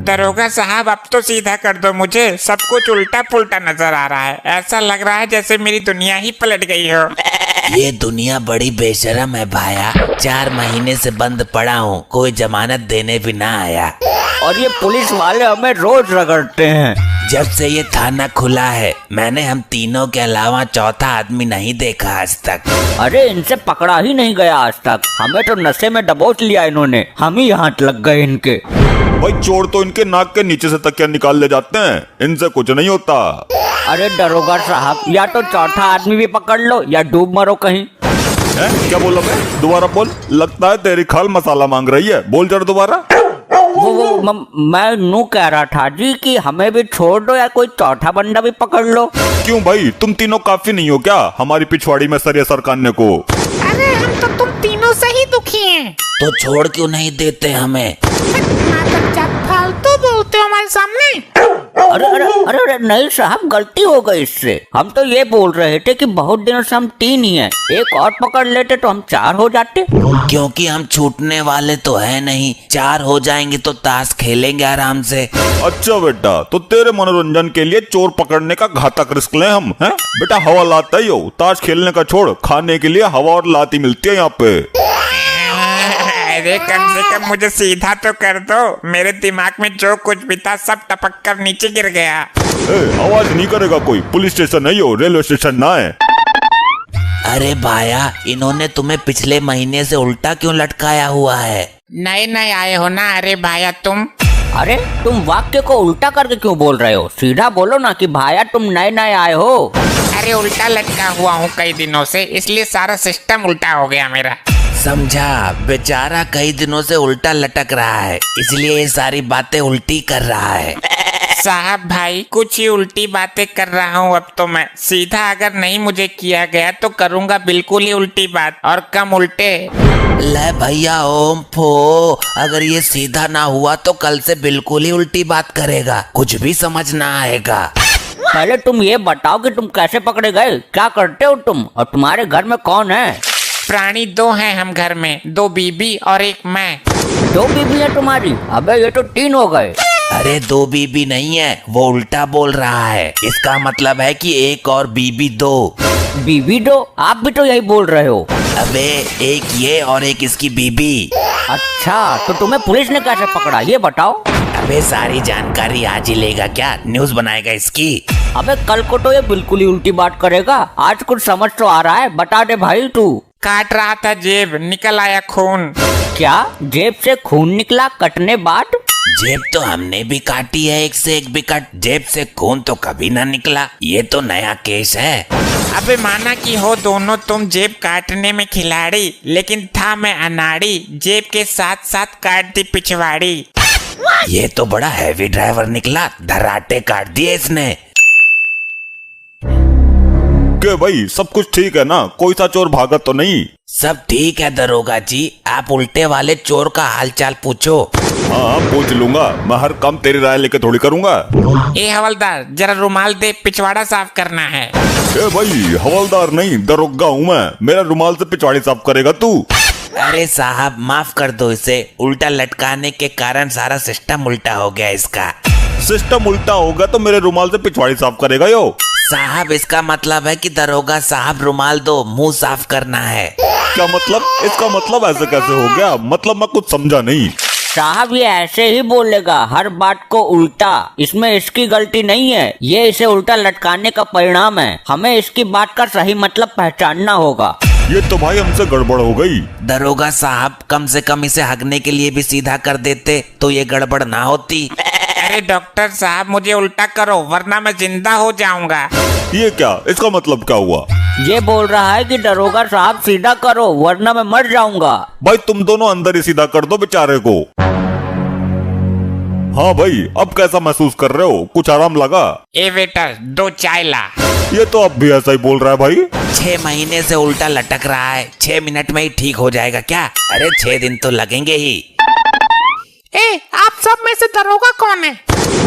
दरोगा साहब अब तो सीधा कर दो मुझे, सब कुछ उल्टा पुल्टा नजर आ रहा है। ऐसा लग रहा है जैसे मेरी दुनिया ही पलट गई हो। ये दुनिया बड़ी बेशरम है भाया। 4 महीने से बंद पड़ा हूँ, कोई जमानत देने भी ना आया। और ये पुलिस वाले हमें रोज रगड़ते हैं। जब से ये थाना खुला है मैंने हम तीनों के अलावा चौथा आदमी नहीं देखा आज तक। अरे इनसे पकड़ा ही नहीं गया आज तक। हमें तो नशे में दबोच लिया इन्होंने, हम ही हाथ लग गए इनके। भाई चोर तो इनके नाक के नीचे से तकिया निकाल ले जाते हैं, इनसे कुछ नहीं होता। अरे दरोगा साहब, या तो चौथा आदमी भी पकड़ लो या डूब मरो कहीं। क्या बोला मैं? दोबारा बोल। लगता है तेरी खाल मसाला मांग रही है, बोल जरा दोबारा। मैं नू कह रहा था जी कि हमें भी छोड़ दो या कोई चौथा बंदा भी पकड़ लो। क्यों भाई, तुम तीनों काफी नहीं हो क्या हमारी पिछवाड़ी में सरिया सरकाने को? अरे हम तो तुम तीनों से ही दुखी हैं। तो छोड़ क्यों नहीं देते हमें? फालतू बोलते हो हमारे सामने। अरे अरे अरे अरे नहीं साहब, गलती हो गई इससे। हम तो ये बोल रहे थे कि बहुत दिनों से हम 3 ही हैं, एक और पकड़ लेते तो हम 4 हो जाते। क्योंकि हम छूटने वाले तो है नहीं, 4 हो जाएंगे तो ताश खेलेंगे आराम से। अच्छा बेटा, तो तेरे मनोरंजन के लिए चोर पकड़ने का घातक रिस्क लें हम, हैं? बेटा हवा लाता ही हो, ताश खेलने का छोड़, खाने के लिए हवा और लाती मिलती है यहाँ पे। अरे कम से कम मुझे सीधा तो कर दो, मेरे दिमाग में जो कुछ भी था सब टपक कर नीचे गिर गया। आवाज नहीं करेगा कोई, पुलिस स्टेशन नहीं हो, रेलवे स्टेशन ना है। अरे भाया, इन्होंने तुम्हें पिछले महीने से उल्टा क्यों लटकाया हुआ है? नए नए आए हो ना? अरे भाया तुम। अरे तुम वाक्य को उल्टा करके क्यों बोल रहे हो? सीधा बोलो ना कि भाया तुम नए नए आए हो। अरे उल्टा लटका हुआ हूँ कई दिनों से, इसलिए सारा सिस्टम उल्टा हो गया मेरा। समझा, बेचारा कई दिनों से उल्टा लटक रहा है, इसलिए ये सारी बातें उल्टी कर रहा है। साहब भाई कुछ ही उल्टी बातें कर रहा हूँ अब तो मैं। सीधा अगर नहीं मुझे किया गया तो करूँगा बिल्कुल ही उल्टी बात, और कम उल्टे। ले भैया ओम फो, अगर ये सीधा ना हुआ तो कल से बिल्कुल ही उल्टी बात करेगा, कुछ भी समझ ना आएगा। पहले तुम ये बताओ कि तुम कैसे पकड़े गए, क्या करते हो तुम, और तुम्हारे घर में कौन है? प्राणी 2 हैं हम घर में, 2 बीबी और 1 मैं। 2 बीबी है तुम्हारी? अबे ये तो 3 हो गए। अरे 2 बीबी नहीं है, वो उल्टा बोल रहा है। इसका मतलब है कि 1 और बीबी 2। बीबी 2? आप भी तो यही बोल रहे हो। अबे 1 ये और 1 इसकी बीबी। अच्छा, तो तुम्हें पुलिस ने कैसे पकड़ा ये बताओ। अबे सारी जानकारी आज ही लेगा क्या? न्यूज़ बनाएगा इसकी? अबे कल को तो ये बिल्कुल ही उल्टी बात करेगा, आज कुछ समझ तो आ रहा है, बता दे भाई तू। काट रहा था जेब, निकल आया खून। क्या जेब से खून निकला कटने बाद? जेब तो हमने भी काटी है, 1 से 1 भी कट, जेब से खून तो कभी ना निकला। ये तो नया केस है। अबे माना कि हो दोनों तुम जेब काटने में खिलाड़ी, लेकिन था मैं अनाड़ी, जेब के साथ साथ काट दी पिछवाड़ी। ये तो बड़ा हैवी ड्राइवर निकला, धराटे काट दिए इसने। के भाई सब कुछ ठीक है ना? कोई सा चोर भागा तो नहीं? सब ठीक है दरोगा जी, आप उल्टे वाले चोर का हालचाल पूछो। हाँ पूछ लूंगा, मैं हर काम तेरी राय लेके थोड़ी करूंगा। ए हवलदार जरा रुमाल दे, पिछवाड़ा साफ करना है। ए भाई हवलदार नहीं, दरोगा हूँ मैं, मेरा रुमाल से पिछवाड़ी साफ करेगा तू? अरे साहब माफ कर दो इसे, उल्टा लटकाने के कारण सारा सिस्टम उल्टा हो गया इसका। सिस्टम उल्टा होगा तो मेरे रुमाल से पिछवाड़ी साफ करेगा यो? साहब इसका मतलब है कि दरोगा साहब रुमाल दो, मुंह साफ करना है। क्या मतलब? इसका मतलब ऐसे कैसे हो गया? मतलब मैं कुछ समझा नहीं। साहब ये ऐसे ही बोलेगा हर बात को उल्टा, इसमें इसकी गलती नहीं है, ये इसे उल्टा लटकाने का परिणाम है। हमें इसकी बात का सही मतलब पहचानना होगा। ये तो भाई हमसे गड़बड़ हो गई। दरोगा साहब कम से कम इसे हगने के लिए भी सीधा कर देते तो ये गड़बड़ ना होती। अरे डॉक्टर साहब मुझे उल्टा करो वरना मैं जिंदा हो जाऊंगा। ये क्या? इसका मतलब क्या हुआ? ये बोल रहा है कि दरोगा साहब सीधा करो वरना मैं मर जाऊंगा। भाई तुम दोनों अंदर ही सीधा कर दो बेचारे को। हाँ भाई अब कैसा महसूस कर रहे हो? कुछ आराम लगा? ए वेटर 2 चाय ला। ये तो अब भी ऐसा ही बोल रहा है भाई। 6 महीने से उल्टा लटक रहा है, 6 मिनट में ही ठीक हो जाएगा क्या? अरे 6 दिन तो लगेंगे ही। ए आप सब में से दरोगा कौन है?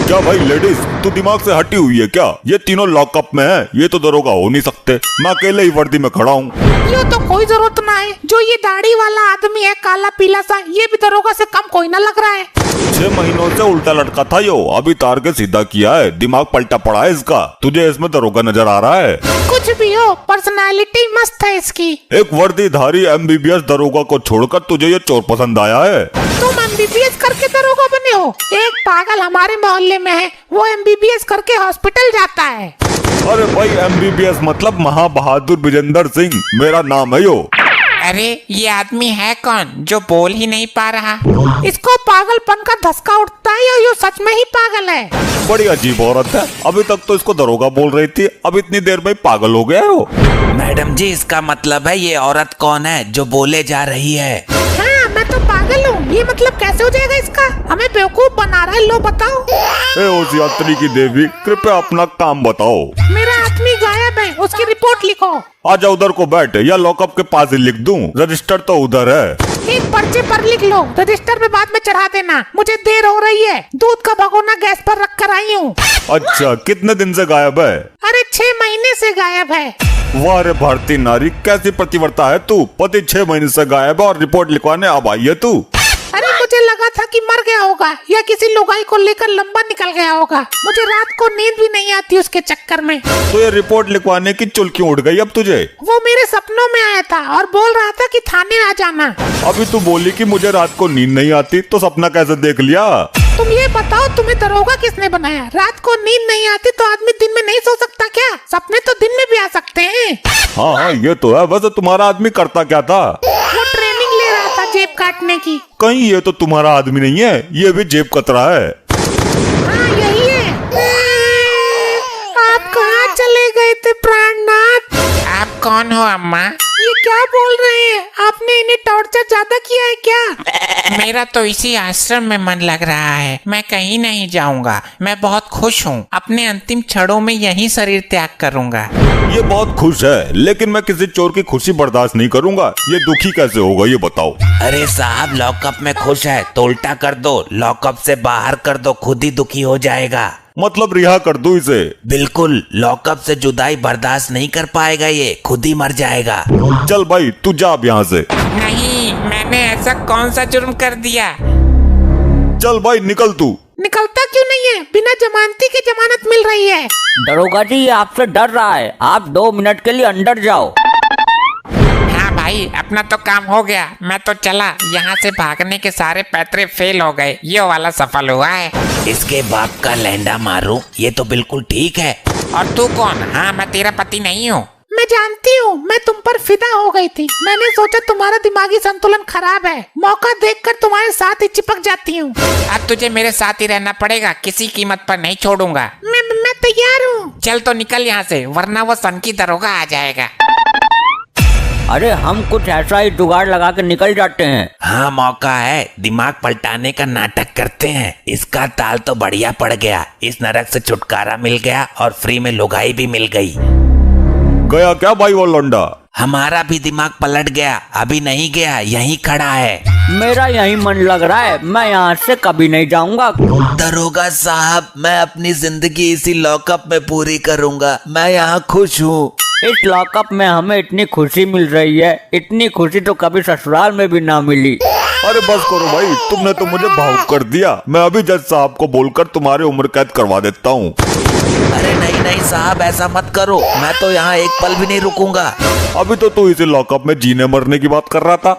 क्या भाई लेडीज, तू दिमाग से हटी हुई है क्या? ये तीनों लॉकअप में है, ये तो दरोगा हो नहीं सकते। मैं अकेले ही वर्दी में खड़ा हूँ। ये तो कोई जरूरत ना है। जो ये दाढ़ी वाला आदमी है काला पीला सा, ये भी दरोगा से कम कोई ना लग रहा है। 6 महीनों से उल्टा लटका था यो, अभी तार के सीधा किया है। दिमाग पलटा पड़ा है इसका। तुझे इसमें दरोगा नजर आ रहा है? कुछ भी हो, पर्सनालिटी मस्त है इसकी। एक वर्दीधारी MBBS दरोगा को छोड़कर तुझे ये चोर पसंद आया है? तुम MBBS करके दरोगा बने हो? एक पागल हमारे मोहल्ले में है, वो MBBS करके हॉस्पिटल जाता है। अरे भाई, MBBS मतलब महाबहादुर विजेंद्र सिंह मेरा नाम है यो। अरे ये आदमी है कौन जो बोल ही नहीं पा रहा? इसको पागलपन का धसका उठता है या ये सच में ही पागल है? बड़ी अजीब औरत है। अभी तक तो इसको दरोगा बोल रही थी, अब इतनी देर में पागल हो गया हो। मैडम जी, इसका मतलब है ये औरत कौन है जो बोले जा रही है? हाँ, मैं तो पागल हूँ। ये मतलब कैसे हो जाएगा इसका? हमें बेवकूफ बना रहा है। लो बताओ। ए उस यात्री की देवी, कृपया अपना काम बताओ। मेरा आदमी गायब है, उसकी रिपोर्ट लिखो। आजा उधर को बैठ, या लॉकअप के पास ही लिख दूं? रजिस्टर तो उधर है। एक पर्चे पर लिख लो, रजिस्टर में बाद में चढ़ा देना। मुझे देर हो रही है, दूध का भगोना गैस पर रख कर आई हूँ। अच्छा, कितने दिन से गायब है? अरे 6 महीने से गायब है। वाह रे भारतीय नारी, कैसी प्रतिवर्ता है तू। पति 6 महीने से गायब है और रिपोर्ट लिखवाने अब आई है तू। अरे मुझे लगा था कि मर गया होगा या किसी लुगाई को लेकर लंबा निकल गया होगा। मुझे रात को नींद भी नहीं आती उसके चक्कर में। तो ये रिपोर्ट लिखवाने की चुल क्यों उड़ गई अब तुझे? वो मेरे सपनों में आया था और बोल रहा था कि थाने आ जाना। अभी तू बोली कि मुझे रात को नींद नहीं आती, तो सपना कैसे देख लिया? तुम ये बताओ, तुम्हें दरोगा किसने बनाया? रात को नींद नहीं आती तो आदमी दिन में नहीं सो सकता क्या? सपने तो दिन में भी आ सकते हैं। हाँ हाँ, ये तो है। वैसे तुम्हारा आदमी करता क्या था? वो ट्रेनिंग ले रहा था जेब काटने की। कहीं ये तो तुम्हारा आदमी नहीं है, ये भी जेब कतरा है। हाँ यही है। आप कहाँ चले गए थे प्राणनाथ? आप कौन हो अम्मा? ये क्या बोल रहे हैं? आपने इन्हें टॉर्चर ज्यादा किया है क्या? मेरा तो इसी आश्रम में मन लग रहा है। मैं कहीं नहीं जाऊंगा। मैं बहुत खुश हूँ। अपने अंतिम क्षणों में यहीं शरीर त्याग करूंगा। ये बहुत खुश है, लेकिन मैं किसी चोर की खुशी बर्दाश्त नहीं करूंगा। ये दुखी कैसे होगा ये बताओ? अरे साहब, लॉकअप में खुश है तो उल्टा कर दो, लॉकअप से बाहर कर दो, खुद ही दुखी हो जाएगा। मतलब रिहा कर दूं इसे? बिल्कुल, लॉकअप से जुदाई बर्दाश्त नहीं कर पाएगा, ये खुद ही मर जाएगा। चल भाई, तू जा अब यहाँ से। नहीं, मैंने ऐसा कौन सा जुर्म कर दिया? चल भाई, निकल तू। निकलता क्यों नहीं है? बिना जमानती के जमानत मिल रही है। दरोगा जी, ये आपसे डर रहा है। आप 2 मिनट के लिए अंदर जाओ। हाँ भाई, अपना तो काम हो गया। मैं तो चला। यहाँ से भागने के सारे पैतरे फेल हो गए, ये वाला सफल हुआ है। इसके बाप का लैंडा मारूं, ये तो बिल्कुल ठीक है। और तू कौन? हाँ, मैं तेरा पति नहीं हूँ। मैं जानती हूँ, मैं तुम पर फिदा हो गई थी। मैंने सोचा तुम्हारा दिमागी संतुलन खराब है, मौका देखकर तुम्हारे साथ ही चिपक जाती हूँ। अब तुझे मेरे साथ ही रहना पड़ेगा, किसी कीमत पर नहीं छोड़ूंगा। मैं तैयार हूँ। चल तो निकल यहाँ से, वरना वो सन की दरोगा आ जाएगा। अरे हम कुछ ऐसा ही जुगाड़ लगा के निकल जाते हैं। हाँ, मौका है, दिमाग पलटाने का नाटक करते हैं। इसका ताल तो बढ़िया पड़ गया। इस नरक से छुटकारा मिल गया और फ्री में लुगाई भी मिल गई। गया क्या भाई वो लौंडा? हमारा भी दिमाग पलट गया। अभी नहीं गया, यहीं खड़ा है। मेरा यही मन लग रहा है, मैं यहाँ से कभी नहीं जाऊंगा। दरोगा साहब, मैं अपनी जिंदगी इसी लॉकअप में पूरी करूंगा। मैं यहाँ खुश हूँ। इस लॉकअप में हमें इतनी खुशी मिल रही है, इतनी खुशी तो कभी ससुराल में भी ना मिली। अरे बस करो भाई, तुमने तो मुझे भावुक कर दिया। मैं अभी जज साहब को बोलकर तुम्हारी उम्र कैद करवा देता हूँ। अरे नहीं नहीं साहब, ऐसा मत करो। मैं तो यहाँ एक पल भी नहीं रुकूंगा। अभी तो तू इसी लॉकअप में जीने मरने की बात कर रहा था।